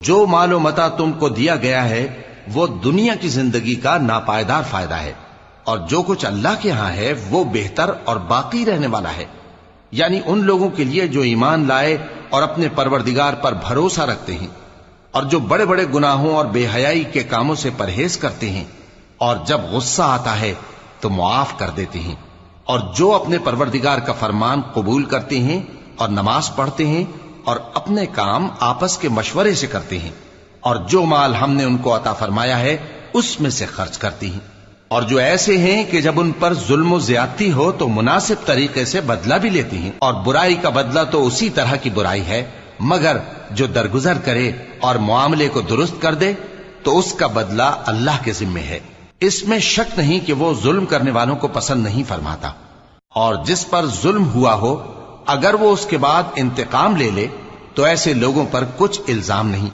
जो मालो मता तुमको दिया गया है वो दुनिया की जिंदगी का नापायदार फायदा है, और जो कुछ अल्लाह के यहां है वो बेहतर और बाकी रहने वाला है। यानी उन लोगों के लिए जो ईमान लाए और अपने परवरदिगार पर भरोसा रखते हैं, और जो बड़े बड़े गुनाहों और बेहयाई के कामों से परहेज करते हैं, और जब गुस्सा आता है तो मुआफ कर देते हैं, और जो अपने परवरदिगार का फरमान कबूल करते हैं और नमाज पढ़ते हैं और अपने काम आपस के मशवरे से करते हैं, और जो माल हमने उनको अता फरमाया है उसमें से खर्च करती हैं। और जो ऐसे हैं कि जब उन पर जुल्म ज्यादती हो तो मुनासिब तरीके से बदला भी लेती हैं, और बुराई का बदला तो उसी तरह की बुराई है, मगर जो दरगुजर करे और मामले को दुरुस्त कर दे तो उसका बदला अल्लाह के जिम्मे है। इसमें शक नहीं कि वो जुल्म करने वालों को पसंद नहीं फरमाता। और जिस पर जुल्म हुआ हो अगर वो उसके बाद इंतकाम ले ले तो ऐसे लोगों पर कुछ इल्जाम नहीं।